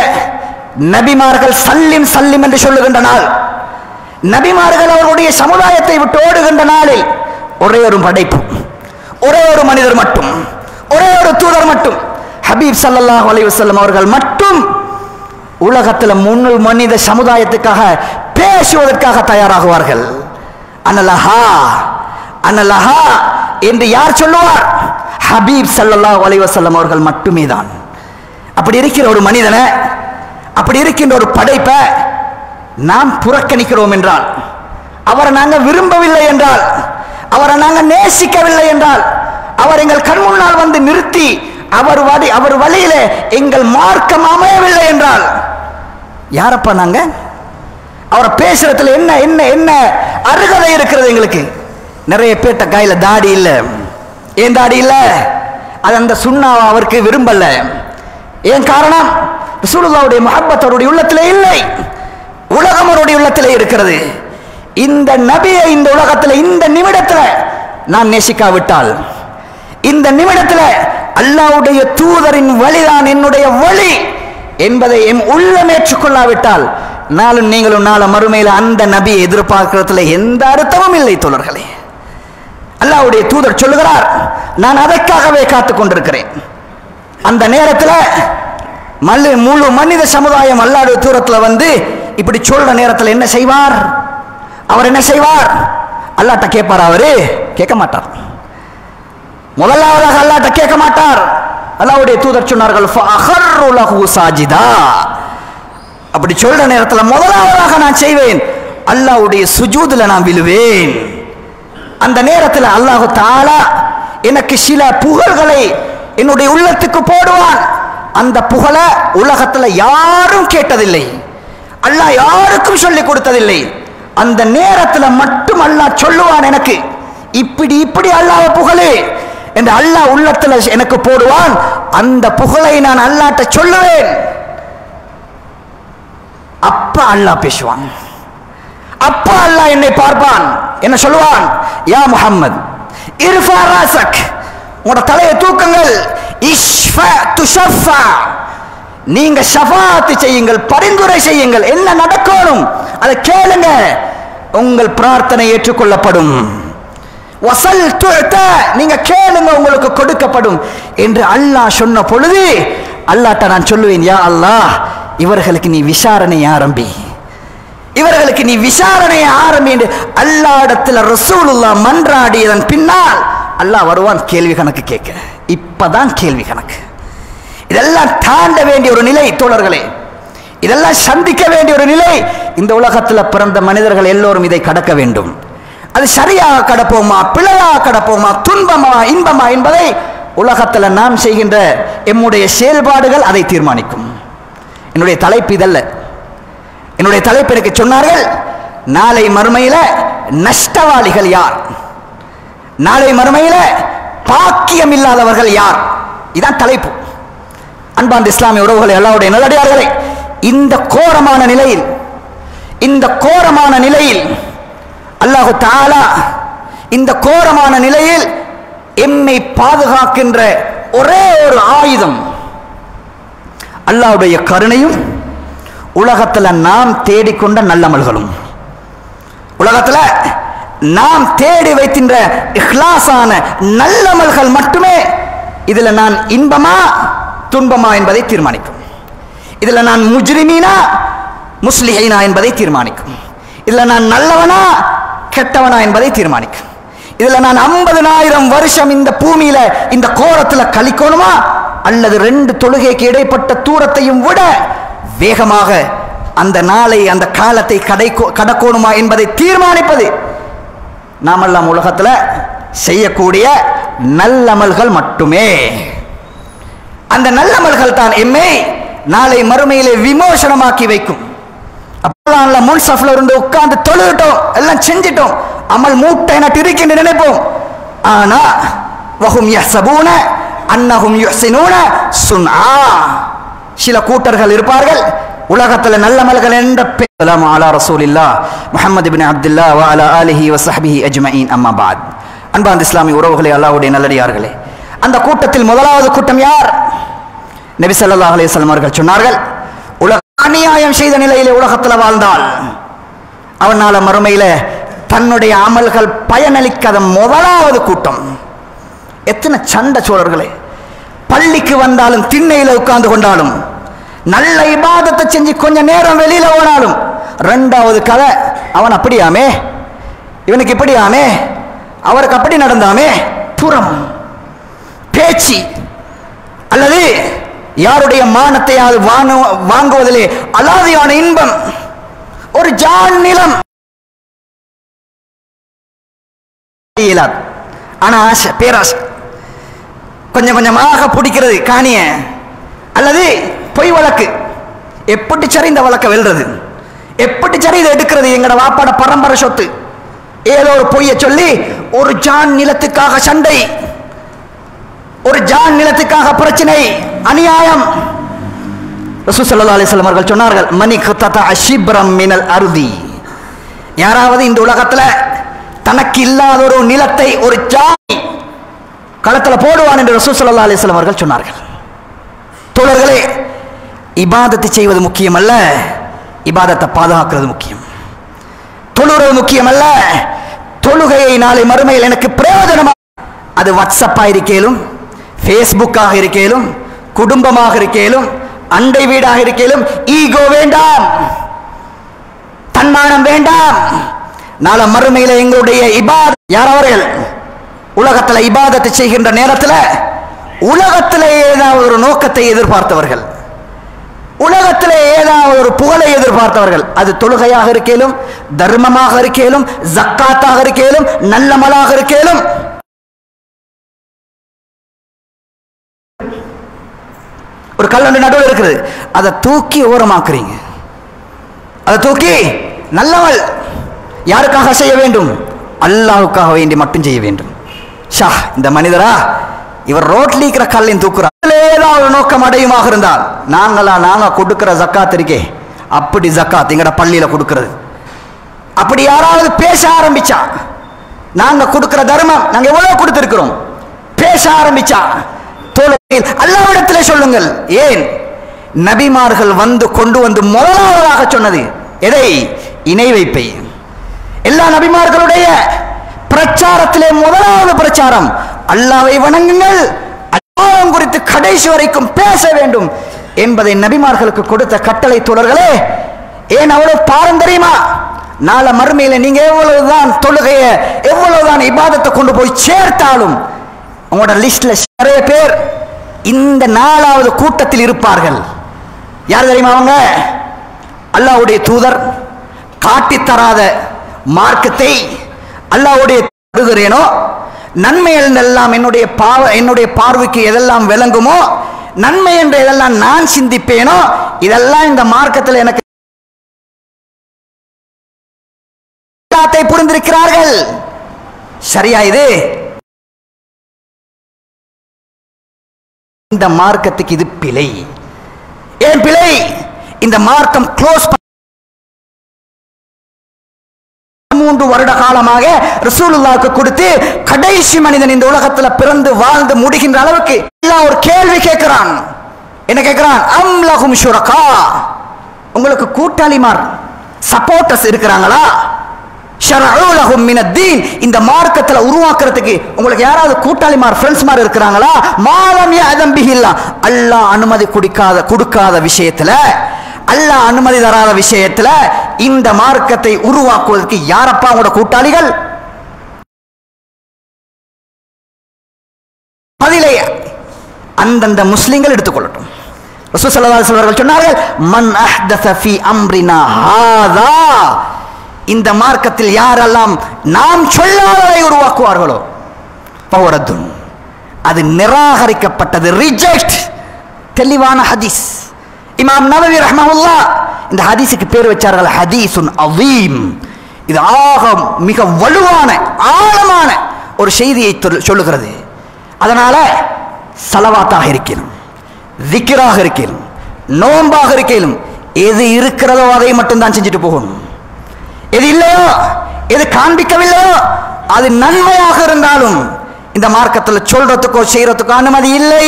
Speaker 1: நபிமார்கள் சல்லிம் என்று சொல்லுகின்ற நாள், நபிமார்கள் அவர்களுடைய சமுதாயத்தை விட்டு ஓடுகின்ற நாளில் ஒரே ஒரு படைப்பு, ஒரே ஒரு மனிதர் மட்டும், ஒரே ஒரு தூதர் மட்டும், ஹபீப் ஸல்லல்லாஹு அலைஹி வஸல்லம் அவர்கள் மட்டும் உலகத்தில் முழு மனித சமுதாயத்துக்காக பேசுவதற்காக தயாராகுவார்கள். அனலஹா என்று யார் சொல்லுவார்? ஹபீப் ஸல்லல்லாஹு அலைஹி வஸல்லம் அவர்கள் மட்டுமே தான். அப்படி இருக்கிற ஒரு மனிதனை, அப்படி இருக்கின்ற ஒரு படைப்பை நாம் புறக்கணிக்கிறோம் என்றால் அவரை நாங்கள் விரும்பவில்லை என்றால், அவரை நாங்கள் நேசிக்கவில்லை என்றால், அவர் எங்கள் கண் முன்னால் வந்து நிறுத்தி அவர் வழியிலே எங்கள் மார்க்கம் அமையவில்லை என்றால் யாரப்பா நாங்க? அவரை பேசுறதுல என்ன என்ன என்ன அருகதை இருக்கிறது எங்களுக்கு? நிறைய பேர்ட்ட கையில தாடி இல்ல. ஏன் தாடி இல்ல? அது அந்த சுண்ணாவை அவருக்கு விரும்பல. ஏன் காரணம்? ரசூலுல்லாஹ்வுடைய முஹப்பத் அவருடைய உள்ளத்திலே இல்லை, உலகம் அவருடைய உள்ளத்திலே இருக்கிறது. இந்த நபியை இந்த உலகத்தில் இந்த நிமிடத்தில் நான் நேசிக்காவிட்டால், இந்த நிமிடத்தில் அல்லாஹ்வுடைய தூதரின் வழிதான் என்னுடைய வழி என்பதை என் உள்ளம் ஏற்றுக்கொள்ளாவிட்டால், நாளும் நீங்களும் நாள மறுமையில் அந்த நபியை எதிர்பார்க்கிறதுல எந்த அர்த்தமும் இல்லை தோழர்களே. அல்லாஹ்வுடைய தூதர் சொல்லுகிறார், நான் அதற்காகவே காத்துக் கொண்டிருக்கிறேன். அந்த நேரத்தில் முழு மனித சமுதாயம் அல்லாஹ்வுடைய தூரத்தில் வந்து இப்படி சொல்ற நேரத்தில் என்ன செய்வார்? அவர் என்ன செய்வார்? அல்லாஹ்ட்ட கேட்பார்? அவரு கேட்க மாட்டார். முதலாவதாக அல்லாஹ்ட்ட கேட்க மாட்டார். அல்லாஹ்வுடைய தூதர் சொன்னார்கள், ஃபஅஹர்ரு லஹு சாஜிதா. அப்படி சொல்ற நேரத்தில் முதலாவதாக நான் செய்வேன், அல்லாஹ்வுடைய சுஜூதுல நான் விழுவேன். அந்த நேரத்தில் அல்லாஹ் தஆலா எனக்கு சில புகழ்களை என்னுடைய உள்ளத்துக்கு போடுவான். அந்த புகழை உலகத்தில் யாரும் கேட்டதில்லை, அல்லாஹ் யாருக்கும் சொல்லிக் கொடுத்ததில்லை. அந்த நேரத்தில் மட்டும் அல்லாஹ் சொல்லுவான், எனக்கு இப்படி இப்படி அல்லாஹ் புகழே என்று அல்லாஹ் உள்ளத்தில் எனக்கு போடுவான். அந்த புகழை நான் அல்லாஹ்ட்ட சொல்லுவேன். அப்ப அல்லாஹ் பேசுவான். அப்ப அல்லாஹ் என்னை பார்ப்பான். என்ன சொல்லுவான்? யா முஹம்மத் இர்ஃபா ராஸக், உங்களோட தலையை தூக்குங்கள். இஷ்ஃபா துஷஃபா, நீங்க ஷஃபாத் செய்யுங்கள், பரிந்துரை செய்யுங்கள். என்ன நடக்கணும் அதை கேளுங்க, உங்கள் பிரார்த்தனை ஏற்றுக்கொள்ளப்படும். வஸல் துஅதா, நீங்க கேளுங்க உங்களுக்கு கொடுக்கப்படும் என்று அல்லாஹ் சொன்ன பொழுது அல்லாஹ்ட்ட நான் சொல்லுவேன், யா அல்லாஹ் இவர்களுக்கு நீ விசாரணை ஆரம்பி, இவர்களுக்கு நீ விசாரணை ஆரம்பி என்று அல்லாஹ்விடத்தில் ரசூலுல்லாஹ் மன்றாடியதன் பின்னால் அல்லாஹ் வருவான் கேள்வி கணக்கு கேட்க. இப்பதான் கேள்வி கணக்கு. இதெல்லாம் தாண்ட வேண்டிய ஒரு நிலை தோழர்களே, இதெல்லாம் சந்திக்க வேண்டிய ஒரு நிலை. இந்த உலகத்தில் பிறந்த மனிதர்கள் எல்லோரும் இதை கடக்க வேண்டும். அது சரியாக கடப்போமா, பிழையாக கடப்போமா, துன்பமா இன்பமா என்பதை உலகத்தில் நாம் செய்கின்ற எம்முடைய செயல்பாடுகள் அதை தீர்மானிக்கும். என்னுடைய தலைப்பு இதல்ல. என்னுடைய தலைப்பு எனக்கு சொன்னார்கள், நாளை மறுமையில நஷ்டவாளிகள் யார், நாளை மறுமையில பாக்கியம் இல்லாதவர்கள் யார், இதான் தலைப்பு. அன்பார்ந்த இஸ்லாமிய உறவுகளை, அல்லாஹ்வுடைய நல்லடியார்களே, இந்த கோரமான நிலையில், இந்த கோரமான நிலையில் அல்லாஹ் தஆலா இந்த கோரமான நிலையில் எம்மை பாதுகாக்கின்ற ஒரே ஒரு ஆயுதம் அல்லாஹ்வுடைய கருணையும், உலகத்தில் நாம் தேடிக்கொண்ட நல்லமல்களும். உலகத்தில் நாம் தேடி வைக்கின்ற இஹ்லாஸான நல்லமல்கள் மட்டுமே இதுல நான் இன்பமா துன்பமா என்பதை தீர்மானிக்கும். இதுல நான் முஜ்ரிமீனா முஸ்லிஹீனா என்பதை தீர்மானிக்கும். இதுல நான் நல்லவனா கெட்டவனா என்பதை தீர்மானிக்கும். இதுல நான் 50,000 வருஷம் இந்த பூமியில இந்த கோரத்தில் கழிக்கணுமா, அல்லது 2 தொழுகைக்கு இடைப்பட்ட தூரத்தையும் விட வேகமாக அந்த நாளை அந்த காலத்தை கடக்கணுமா என்பதை தீர்மானிப்பது நாமெல்லாம் உலகத்தில் செய்யக்கூடிய நல்லமல்கள் மட்டுமே. அந்த நல்லமல்கள் தான் எம்மை நாளை மறுமையிலே விமோசனமாக்கி வைக்கும். அப்பெல்லாம் முன்சஃப்ல இருந்து உட்கார்ந்து தொழுகிட்டோம், எல்லாம் செஞ்சிட்டோம், அமல் மூட்டை எனக்கு இருக்கின்ற நினைப்போம். ஆனா வஹும் யஹ்சபூன அன்னஹும் யுஹ்சினூன சுன்ஆ, சில கூட்டர்கள் இருப்பார்கள் உலகத்தில் நல்லமல்கள் என்ற அஸ்ஸலாமு அலா ரசூலில்லாஹ் முஹம்மது இப்னு அப்துல்லாஹ் வ அலா ஆலிஹி வ ஸஹ்பிஹி அஜ்மஈன். அம்மா பாத். அன்பார்ந்த இஸ்லாமிய உறவுகளே, அல்லாஹ்வுடைய நல்லடியார்களே, அந்த கூட்டத்தில் முதலாவது கூட்டம் யார்? நபி ஸல்லல்லாஹு அலைஹி வஸல்லம் அவர்கள் சொன்னார்கள், உலக அநியாயம் செய்த நிலையிலே உலகத்தில் வாழ்ந்தால் அவனால மறுமையில தன்னுடைய அமல்கள் பயனளிக்காத முதலாவது கூட்டம். எத்தனை சண்ட சோழர்களே! பள்ளிக்கு வந்தாலும் திண்ணையில உட்கார்ந்து கொண்டாலும், நல்ல இபாதத்தை செஞ்சு கொஞ்ச நேரம் வெளியில ஓனாலும், 2வது கதை அவன் அப்படியாமே, இவனுக்கு இப்படியாமே, அவருக்கு அப்படி நடந்தாமே, புறம் பேச்சு, அல்லது யாருடைய மானத்தை வாங்குவதிலே அலாதியான இன்பம், ஒரு ஜான் நிலம். இயலாது. ஆனா ஆசை, பேராசை, கொஞ்சம் கொஞ்சமாக பிடிக்கிறது காணிய, அல்லது பொய் வழக்கு. எப்படி சரி இந்த வழக்கை வெல்றது, எப்படி சரி இதை எடுக்கிறது, எங்கட வாப்பாட பரம்பரை சொத்து, ஏதோ ஒரு பொய்யை சொல்லி ஒரு ஜான் நிலத்துக்காக சண்டை, ஒரு ஜான் நிலத்துக்காக பிரச்சனை, அநியாயம். ரசூல் ஸல்லல்லாஹு அலைஹி வஸல்லம் அவர்கள் சொன்னார்கள், மனி கதத ஷிப்ரம் மினல் அர்தி, யாராவது இந்த உலகத்துல தனக்கு இல்லாத ஒரு நிலத்தை ஒரு ஜான் களத்துல போடுவான் என்று ரசூல் ஸல்லல்லாஹு அலைஹி வஸல்லம் அவர்கள் சொன்னார்கள். தோழர்களே, இபாதத்தை செய்வது முக்கியம் அல்ல, இபாதத்தை பாதுகாக்கிறது முக்கியம். தொழுகிறது முக்கியம் அல்ல, தொழுகையை நாளை மறுமையில் எனக்கு பிரயோஜனமாக, அது வாட்ஸ்அப்பாக இருக்கேலும், ஃபேஸ்புக்காக இருக்கேலும், குடும்பமாக இருக்கேலும், அண்டை வீடாக இருக்கேலும், ஈகோ வேண்டாம், தன்மானம் வேண்டாம். நாளை மறுமையில் எங்களுடைய இபாதத், யார் அவர்கள் உலகத்தில் இபாதத்தை செய்கின்ற நேரத்தில் உலகத்தில் ஏதாவது ஒரு நோக்கத்தை எதிர்பார்த்தவர்கள், உலகத்திலே ஏதாவது ஒரு புகழை எதிர்பார்த்தவர்கள், அது தொழுகையாக இருக்கேலும், தர்மமாக இருக்கேலும், ஜக்காத்தாக இருக்கேலும், நல்லமலாக இருக்கேலும், ஒரு கல்லு நடுவில் இருக்கிறது, அதை தூக்கி ஓரமாக்குறீங்க, அதை தூக்கி நல்லவள் யாருக்காக செய்ய வேண்டும், அல்லாஹ்வுக்காக வேண்டி மட்டும் செய்ய வேண்டும். ஷா, இந்த மனிதரா இவர் ரோட்ல இருக்கிற கல்லையும் தூக்குறார், ஏதாவது நோக்கம் அடையுமாக இருந்தால் நாங்க கொடுக்கிற ஜக்காத் இருக்கே, அப்படி ஜக்காத் எங்கட பள்ளியில கொடுக்கிறது, அப்படி யாராவது பேச ஆரம்பிச்சா, நாங்க கொடுக்கிற தர்மம் நாங்க எவ்வளவு கொடுத்திருக்கிறோம் பேச ஆரம்பிச்சா, தோழர்கள் அல்லாஹ்விடத்திலே சொல்லுங்கள். ஏன் நபிமார்கள் வந்து கொண்டு வந்து முதலாவதாக சொன்னது எதை? இணை வைப்பை. எல்லா நபிமார்களுடைய பிரச்சாரத்திலே முதலாவது பிரச்சாரம் அல்லாஹ்வை வணங்குங்கள், அல்லாஹ் குறித்து கடைசி வரைக்கும் பேச வேண்டும் என்பதை நபிமார்களுக்கு கொடுத்த கட்டளை. தோழர்களே, ஏன் அவ்வளவு பாரம்பரியமா? நாளை மறுமையில நீங்க எவ்வளவுதான் தொழுகைய, எவ்வளவுதான் இபாதத்தை கொண்டு போய் சேர்த்தாலும் உங்களோட லிஸ்ட்ல நிறைய பேர் இந்த 4வது கூட்டத்தில் இருப்பார்கள். யார் தெரியுமா அவங்க? அல்லாஹ்வுடைய தூதர் காட்டித்தராத மார்க்கத்தை அல்லாஹ்வுடைய தருகிறேனோ, நன்மைகள் எல்லாம் என்னுடைய பார்வைக்கு எதெல்லாம் விளங்குமோ, நன்மை என்று எதெல்லாம் நான் சிந்திப்பேனோ, இதெல்லாம் இந்த மார்க்கத்தில் எனக்கு புரிந்திருக்கிறார்கள். சரியா? இது இந்த மார்க்கத்துக்கு இது பிழை. ஏன் பிழை? இந்த மார்க்கம் க்ளோஸ் 3 வருட காலமாக ரசூலுல்லாஹ்வுக்கு கொடுத்து கடைசி மனிதன் இந்த உலகத்தில் பிறந்து வாழ்ந்து முடிகின்ற அளவுக்கு எல்லாம் ஒரு கேள்வி கேட்கிறான். என்ன கேட்கிறான்? அம் லஹும் ஷுரகா, உங்களுக்கு கூட்டாளிமார், சப்போர்ட்டர்ஸ் இருக்கிறாங்களா? ஷரஉ லஹும் மினத் தீன், இந்த மார்க்கத்தில் உருவாக்குறதுக்கு உங்களுக்கு யாராவது கூட்டாளிமார், ஃப்ரெண்ட்ஸ்மார் இருக்கிறாங்களா? மாலம் யஅதம் பிஹில்லாஹ், அல்லாஹ் அனுமதி கொடுக்காத விஷயத்துல, அல்லாஹ் அனுமதி தராத விஷயத்துல இந்த மார்க்கத்தை உருவாக்குவதற்கு யாரப்பா உங்களோட கூட்டாளிகள்? பதிலை அந்தந்த முஸ்லிம்கள் எடுத்துக்கொள்ளட்டும். ரசூல் ஸல்லல்லாஹு அலைஹி வஸல்லம் சொன்னார்கள், மன் அஹ்தஸ ஃபீ அம்ரினா ஹாதா, இந்த மார்க்கத்தில் யாரெல்லாம் நாம் சொல்லாததை உருவாக்குவார்களோ பவரத்துன், அது நிராகரிக்கப்பட்டது, ரிஜெக்ட். தெளிவான ஹதீஸ். இமாம் நவவி ரஹ்மஹுல்லாஹ் இந்த ஹதீஸுக்கு பேர் வச்சார்கள் ஹதீஸுன் அஸீம். இது மிக வலுவான ஆழமான ஒரு செய்தியை சொல்லுகிறது. அதனால ஸலவாத்தாக இருக்கணும், திக்ராக இருக்கணும், நோன்பாக இருக்கணும், எது இருக்கிறதோ அதை மட்டும் தான் செஞ்சுட்டு போகணும். எது இல்லையோ, எது காண்பிக்கவில்லையோ, அது நன்மையாக இருந்தாலும் இந்த மார்க்கத்தில் சொல்றதுக்கோ செய்யறதுக்கோ அனுமதி இல்லை.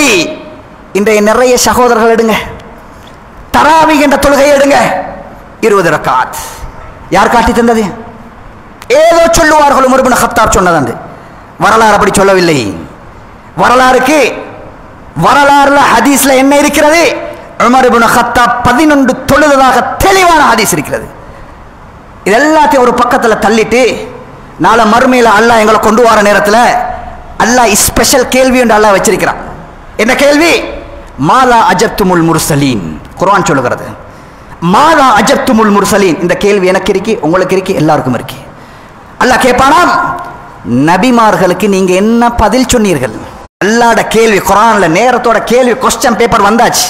Speaker 1: இன்றைய நிறைய சகோதரர்கள் எடுங்க, தராவி என்ற தொழுகை எடுங்க, 20 ரக்காத். யார் காட்டி தந்தது? ஏதோ சொல்லுவார்கள், உமர் இப்னு கத்தாப் சொன்னது. வரலாறு அப்படி சொல்லவில்லை. வரலாறுல ஹதீஸ்ல என்ன இருக்கிறது? உமர் இப்னு கத்தாப் 11 தொழுததாக தெளிவான ஹதீஸ் இருக்கிறது. இதெல்லாத்தையும் ஒரு பக்கத்தில் தள்ளிட்டு நாளை மறுமையில் அல்லாஹ் எங்களை கொண்டு வர நேரத்தில் அல்லாஹ் ஸ்பெஷல் கேள்வி என்று அல்லாஹ் வச்சிருக்கிறான். என்ன கேள்வி? மாலா அஜப்துமுல் முர்சலீன். குர்ஆன் சொல்லுகிறது, மாலா அஜப்துமுல் முர்சலீன். இந்த கேள்வி எனக்கு இருக்கு, உங்களுக்கு இருக்கு, எல்லாருக்கும் இருக்கு. அல்லாஹ் கேட்பானாம், நபிமார்களுக்கு நீங்க என்ன பதில் சொன்னீர்கள்? அல்லாஹ்ட கேள்வி குர்ஆன்ல நேரத்தோட கேள்வி கொஸ்டின் பேப்பர் வந்தாச்சு.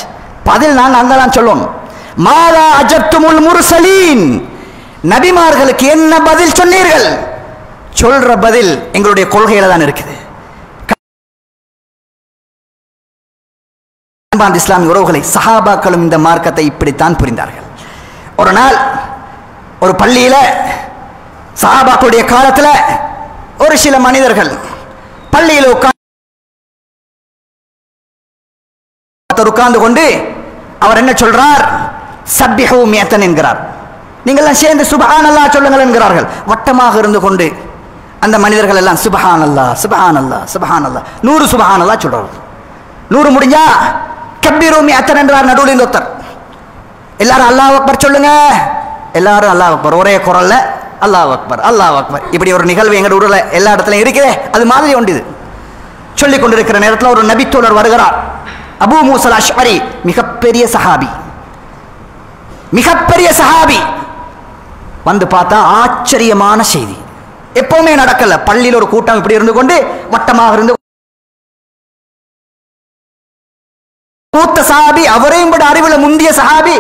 Speaker 1: பதில் நாங்க அங்கதான் சொல்லணும். மாதா அஜப்துமுல் முர்சலீன், நபிமார்களுக்கு என்ன பதில் சொன்னீர்கள்? சொல்ற பதில் எங்களுடைய கொள்கையில தான் இருக்குது. இஸ்லாமிய உறவுகளை, சஹாபாக்களும் இந்த மார்க்கத்தை இப்படித்தான் புரிந்தார்கள். ஒரு நாள் ஒரு பள்ளியில சஹாபாக்களுடைய காலத்துல ஒரு சில மனிதர்கள் பள்ளியில் உட்கார்ந்து கொண்டு அவர் என்ன சொல்றார்? சப்பிஹு மியத்தன் என்கிறார். நீங்கள்லாம் சேர்ந்து சுப்ஹானல்லாஹ் சொல்லுங்கள் என்கிறார்கள். வட்டமாக இருந்து கொண்டு அந்த மனிதர்கள் எல்லாம் சுப்ஹானல்லாஹ் சுப்ஹானல்லாஹ் சுப்ஹானல்லாஹ் 100 சுப்ஹானல்லாஹ் சொல்றார்கள். 100 முடிஞ்சா கப்பீரு மியத்தன் என்றார் நடுவில் இருந்து ஒருத்தர். எல்லாரும் அல்லாஹ் அக்பர் சொல்லுங்க. எல்லாரும் அல்லாஹ் அக்பர் ஒரே குரல்ல அல்லாஹ் அக்பர் அல்லாஹ் அக்பர். இப்படி ஒரு நிகழ்வு எங்க ஊர்ல எல்லா இடத்துலயும் இருக்குதே, அது மாதிரி ஒன்று. இது சொல்லிக் கொண்டிருக்கிற நேரத்தில் ஒரு நபித்தோழர் வருகிறார். அபூ மூஸா அல்-அஷ்அரி, மிகப்பெரிய சஹாபி, மிகப்பெரிய சஹாபி. வந்து பார்த்தா ஆச்சரியமான செய்தி, எப்பவுமே நடக்கல. பள்ளியில் ஒரு கூட்டம் இப்படி இருந்து கொண்டு வட்டமாக இருந்து, மூத்த சஹாபி, அவரையும் விட அறிவுல முந்திய சஹாபி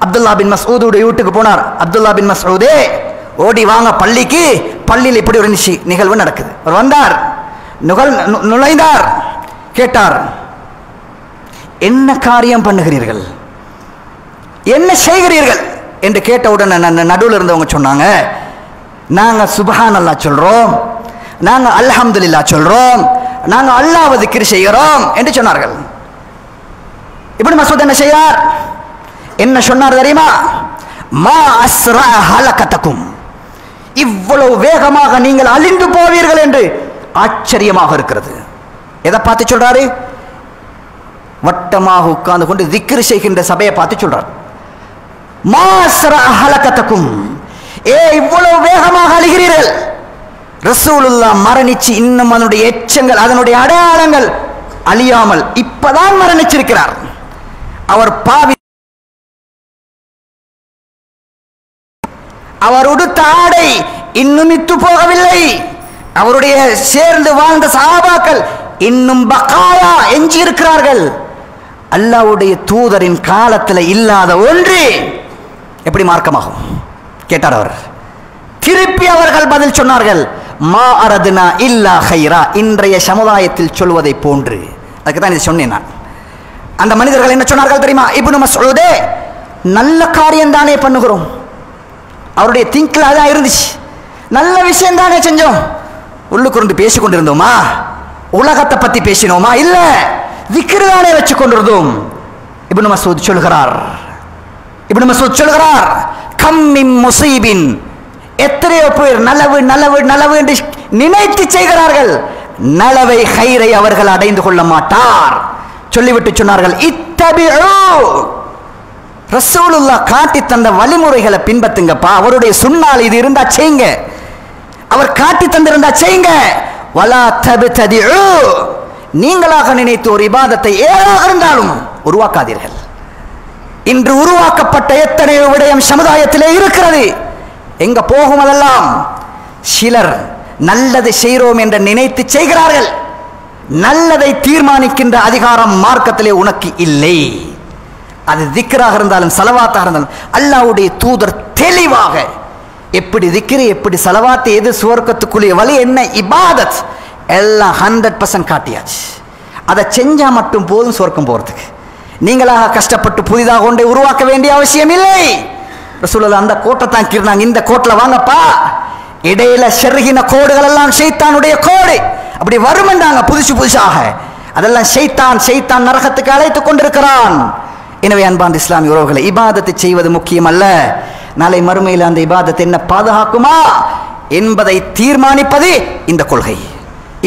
Speaker 1: அப்துல்லா பின் மஸ்ஊதுடைய வீட்டுக்கு போனார். அப்துல்லா பின் மஸ்ஊதே, ஓடி வாங்க பள்ளிக்கு. பள்ளியில் இப்படி ஒரு நிகழ்வு நடக்குது. அவர் வந்தார், நுழைந்தார், கேட்டார், என்ன காரியம் பண்ணுகிறீர்கள், என்ன செய்கிறீர்கள் என்று கேட்டவுடன் நடுவில் இருந்தவங்க சொன்னாங்க, நாங்க சுப்ஹானல்லாஹ் சொல்றோம், நாங்க அல்ஹம்துலில்லாஹ் சொல்றோம், நாங்க அல்லாஹ்வை திக்ர் செய்கிறோம் என்று சொன்னார்கள். இப்னு மஸ்ஊத் என்ன செய்யார், என்ன சொன்னார் தெரியுமா? மா அஸ்ரா ஹலகதகும், இவ்வளவு வேகமாக நீங்கள் அழிந்து போவீர்கள் என்று ஆச்சரியமாக இருக்கிறது. எதை பார்த்து சொல்றாரு? வட்டமாக உட்கார்ந்து கொண்டு திக்ர் செய்கின்ற சபையை பார்த்து சொல்றார். மா அஸ்ரா ஹலகதகும், இவ்வளவு வேகமாக அழிகிறீர்கள். ரசூலுல்லாஹ் மரணிச்சு இன்னும் அதனுடைய எச்சங்கள், அதனுடைய அடையாளங்கள் அழியாமல் இப்பதான் மரணிச்சிருக்கிறார். அவர் பாவி, அவர் உடுத்த ஆடை இன்னும் இத்து போகவில்லை. அவருடைய சேர்ந்து வாழ்ந்த சஹாபாக்கள் இன்னும் பகாயா எஞ்சி இருக்கிறார்கள். அல்லாஹ்வுடைய தூதரின் காலத்தில் இல்லாத ஒன்று எப்படி மார்க்கமாகும் கேட்டார் அவர். திருப்பி அவர்கள் பதில் சொன்னார்கள், மா அரதுனா இல்லா ஹைரா, இன்றைய சமுதாயத்தில் சொல்வதை போன்று. அதுக்கு தான் இது சொன்னேன் நான். அந்த மனிதர்கள் என்ன சொன்னார்கள் தெரியுமா? இப்னு மஸ்ஊதே, நல்ல காரியம் தானே பண்ணுகிறோம், அவருடைய திங்க்ல அதான் இருந்துச்சு, நல்ல விஷயம் தானே செஞ்சோம். உள்ளுக்குருந்து பேசிக் கொண்டிருந்தோமா? உலகத்தை பத்தி பேசினோமா? இல்ல, திக்ர் தானே வச்சு கொண்டிருந்தோம். இப்னு மஸ்ஊத் சொல்கிறார், இப்னு மஸ்ஊத் சொல்கிறார், கம் மின் முஸீபின், எத்தனையோ பேர் நலவு நலவு நலவு என்று நினைத்து செய்கிறார்கள், நலவை ஹைரை அவர்கள் அடைந்து கொள்ள மாட்டார். சொல்லிவிட்டு சொன்னார்கள், இத்தபிஉ, ரசூலுல்லாஹ் காட்டி தந்த வழிமுறைகளை பின்பற்றுங்கப்பா. அவருடைய சுன்னால இது இருந்தா செய்யுங்க, அவர் காட்டி தந்திருந்தா செய்யுங்க. வலா தப்ததிஉ, நீங்களாக நினைத்து ஒரு இபாதத்தை ஏதாக இருந்தாலும் உருவாக்காதீர்கள். இன்று உருவாக்கப்பட்ட எத்தனையோ விடயம் சமுதாயத்திலே இருக்கிறது. எங்க போகும் அதெல்லாம் சிலர் நல்லதை செய்கிறோம் என்று நினைத்து செய்கிறார்கள். நல்லதை தீர்மானிக்கின்ற அதிகாரம் மார்க்கத்திலே உனக்கு இல்லை. அது திக்ராக இருந்தாலும் சலவாத்தாக இருந்தாலும் அல்லாஹ்வுடைய தூதர் தெளிவாக எப்படி திக்ரு, எப்படி சலவாத்து, எது சுவர்க்கத்துக்குரிய வழி, என்ன இபாதத் எல்லாம் 100% காட்டியாச்சு. அதை செஞ்சா மட்டும் போதும் சுவர்க்கம் போறதுக்கு. நீங்களாக கஷ்டப்பட்டு புதிதாக ஒன்றை உருவாக்க வேண்டிய அவசியம் இல்லை. ரசூலுல்லாஹ் அந்த கோட்டை தான் கீறினாங்க, இந்த கோட்டில் வாங்கப்பா. இடையில செருகின கோடுகள் எல்லாம் ஷைத்தானுடைய கோடு அப்படி வருமென்றாங்க புதுசு புதுசாக. அதெல்லாம் ஷைத்தான், ஷைத்தான் நரகத்துக்கு அழைத்துக் கொண்டிருக்கிறான். எனவே அன்பார்ந்த இஸ்லாமிய உறவுகளை, இபாதத்தை செய்வது முக்கியம் அல்ல, நாளை மறுமையில் அந்த இபாதத்தை என்ன பாதுகாக்குமா என்பதை தீர்மானிப்பது இந்த கொள்கை.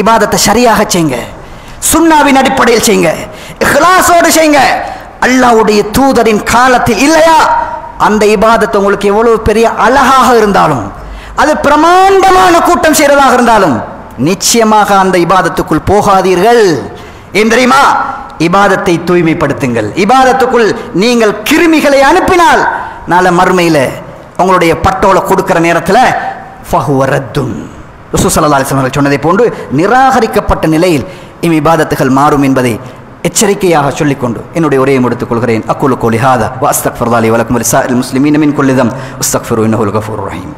Speaker 1: இபாதத்தை சரியாக செய்யுங்க, சுன்னாவின் அடிப்படையில் செய்யுங்க, இஹ்லாஸோடு செய்யுங்க. அல்லாஹ்வுடைய தூதரின் காலத்தில் இல்லையா, அந்த இபாதத்தை உங்களுக்கு எவ்வளவு பெரிய அழகாக இருந்தாலும், அது பிரமாண்டமான கூட்டம் செய்யறதாக இருந்தாலும் நிச்சயமாக அந்த இபாதத்துக்குள் போகாதீர்கள். ஏன் தெரியுமா? இபாதத்தை தூய்மைப்படுத்துங்கள். இபாதத்துக்குள் நீங்கள் கிருமிகளை அனுப்பினால் நாளை மறுமையில் உங்களுடைய பட்டோலை கொடுக்கிற நேரத்தில் ஃபஹுவ ரத்துன், ரசூல் ஸல்லல்லாஹு அலைஹி வஸல்லம் சொன்னதை போன்று நிராகரிக்கப்பட்ட நிலையில் இபாதத்துகள் மாறும் என்பதை எச்சரிக்கையாக சொல்லிக்கொண்டு என்னுடைய உரையை முடித்துக் கொள்கிறேன். அக்கூலு கௌலி ஹாதா வ அஸ்தக்ஃபிருல்லாஹி வ லக்கும் வ லிஸாஇல் முஸ்லிமீன மின் குல்லி தம் அஸ்தக்ஃபிரு இன்னஹு அல் கஃபூருர் ரஹீம்.